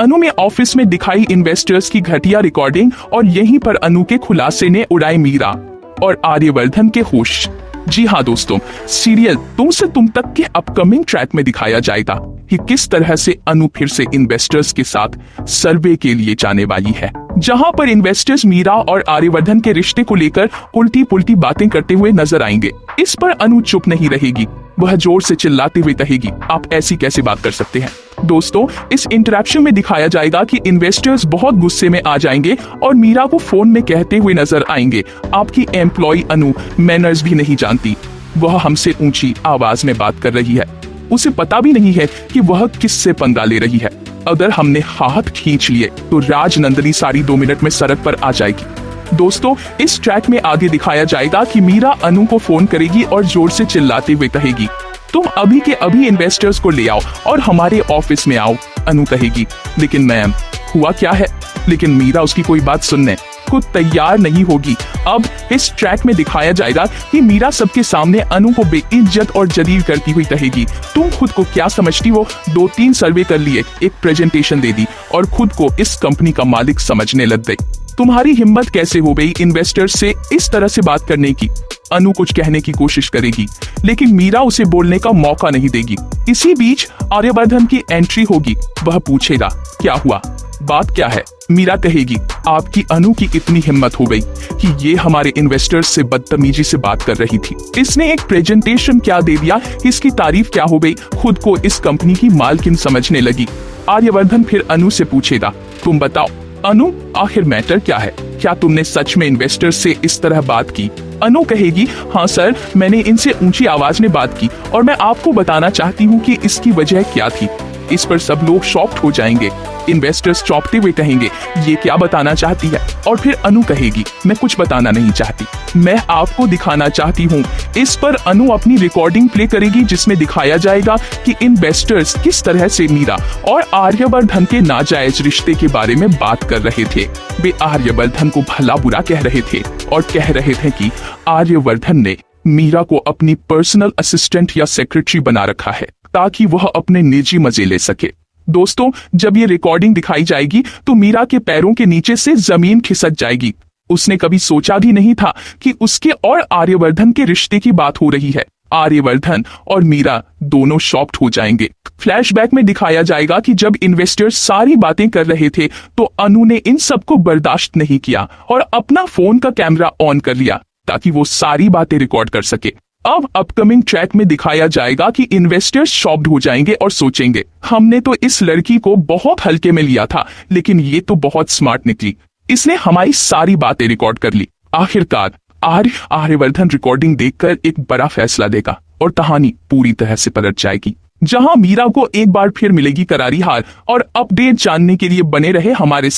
अनु में ऑफिस में दिखाई इन्वेस्टर्स की घटिया रिकॉर्डिंग और यहीं पर अनु के खुलासे ने उड़ाए मीरा और आर्यवर्धन के होश। जी हाँ दोस्तों, सीरियल तुम से तुम तक के अपकमिंग ट्रैक में दिखाया जाएगा कि किस तरह से अनु फिर से इन्वेस्टर्स के साथ सर्वे के लिए जाने वाली है, जहां पर इन्वेस्टर्स मीरा और आर्यवर्धन के रिश्ते को लेकर उल्टी पुल्टी बातें करते हुए नजर आएंगे। इस पर अनु चुप नहीं रहेगी, वह जोर से चिल्लाते हुए कहेगी, आप ऐसी कैसे बात कर सकते हैं। दोस्तों, इस इंटरेक्शन में दिखाया जाएगा कि इन्वेस्टर्स बहुत गुस्से में आ जाएंगे और मीरा को फोन में कहते हुए नजर आएंगे, आपकी एम्प्लॉय अनु मैनर्स भी नहीं जानती, वह हमसे ऊंची आवाज में बात कर रही है, उसे पता भी नहीं है कि वह किससे पंगा ले रही है, अगर हमने हाथ खींच लिए तो राजनंदिनी सारी 2 मिनट में सड़क पर आ जाएगी। दोस्तों, इस ट्रैक में आगे दिखाया जाएगा कि मीरा अनु को फोन करेगी और जोर से चिल्लाते हुए कहेगी, तुम अभी के अभी इन्वेस्टर्स को ले आओ और हमारे ऑफिस में आओ। अनु कहेगी, लेकिन मैम हुआ क्या है, लेकिन मीरा उसकी कोई बात सुनने को तैयार नहीं होगी। अब इस ट्रैक में दिखाया जाएगा कि मीरा सबके सामने अनु को बेइज्जत और जलील करती हुई कहेगी, तुम खुद को क्या समझती हो, 2-3 सर्वे कर लिए, एक प्रेजेंटेशन दे दी और खुद को इस कंपनी का मालिक समझने लग गई। तुम्हारी हिम्मत कैसे हो गई इन्वेस्टर से इस तरह से बात करने की। अनु कुछ कहने की कोशिश करेगी, लेकिन मीरा उसे बोलने का मौका नहीं देगी। इसी बीच आर्यवर्धन की एंट्री होगी, वह पूछेगा, क्या हुआ, बात क्या है। मीरा कहेगी, आपकी अनु की इतनी हिम्मत हो गई कि ये हमारे इन्वेस्टर्स से बदतमीजी से बात कर रही थी, इसने एक प्रेजेंटेशन क्या दे दिया, इसकी तारीफ क्या हो गई, खुद को इस कंपनी की मालकिन समझने लगी। आर्यवर्धन फिर अनु से पूछेगा, तुम बताओ अनु, आखिर मैटर क्या है, क्या तुमने सच में इन्वेस्टर्स से इस तरह बात की। अनु कहेगी, हाँ सर, मैंने इनसे ऊंची आवाज में बात की और मैं आपको बताना चाहती हूँ कि इसकी वजह क्या थी। इस पर सब लोग शॉक्ड हो जाएंगे, इन्वेस्टर्स चौंकते हुए कहेंगे, ये क्या बताना चाहती है। और फिर अनु कहेगी, मैं कुछ बताना नहीं चाहती, मैं आपको दिखाना चाहती हूँ। इस पर अनु अपनी रिकॉर्डिंग प्ले करेगी जिसमें दिखाया जाएगा कि इन्वेस्टर्स किस तरह से मीरा और आर्यवर्धन के नाजायज रिश्ते के बारे में बात कर रहे थे। वे आर्यवर्धन को भला बुरा कह रहे थे और कह रहे थे कि आर्यवर्धन ने मीरा को अपनी पर्सनल असिस्टेंट या सेक्रेटरी बना रखा है ताकि वह अपने निजी मजे ले सके। दोस्तों, जब ये रिकॉर्डिंग दिखाई जाएगी तो मीरा के पैरों के नीचे से जमीन खिसक जाएगी। उसने कभी सोचा भी नहीं था कि उसके और आर्यवर्धन के रिश्ते की बात हो रही है। आर्यवर्धन और मीरा दोनों शॉक्ड हो जाएंगे। फ्लैशबैक में दिखाया जाएगा कि जब इन्वेस्टर्स सारी बातें कर रहे थे तो अनु ने इन सबको बर्दाश्त नहीं किया और अपना फोन का कैमरा ऑन कर लिया ताकि वो सारी बातें रिकॉर्ड कर सके। अब अपकमिंग ट्रैक में दिखाया जाएगा कि इन्वेस्टर्स शॉक्ड हो जाएंगे और सोचेंगे, हमने तो इस लड़की को बहुत हल्के में लिया था, लेकिन ये तो बहुत स्मार्ट निकली, इसने हमारी सारी बातें रिकॉर्ड कर ली। आखिरकार आर्यवर्धन रिकॉर्डिंग देखकर एक बड़ा फैसला देगा और कहानी पूरी तरह से पलट जाएगी, जहां मीरा को एक बार फिर मिलेगी करारी हार। और अपडेट जानने के लिए बने रहे हमारे साथ।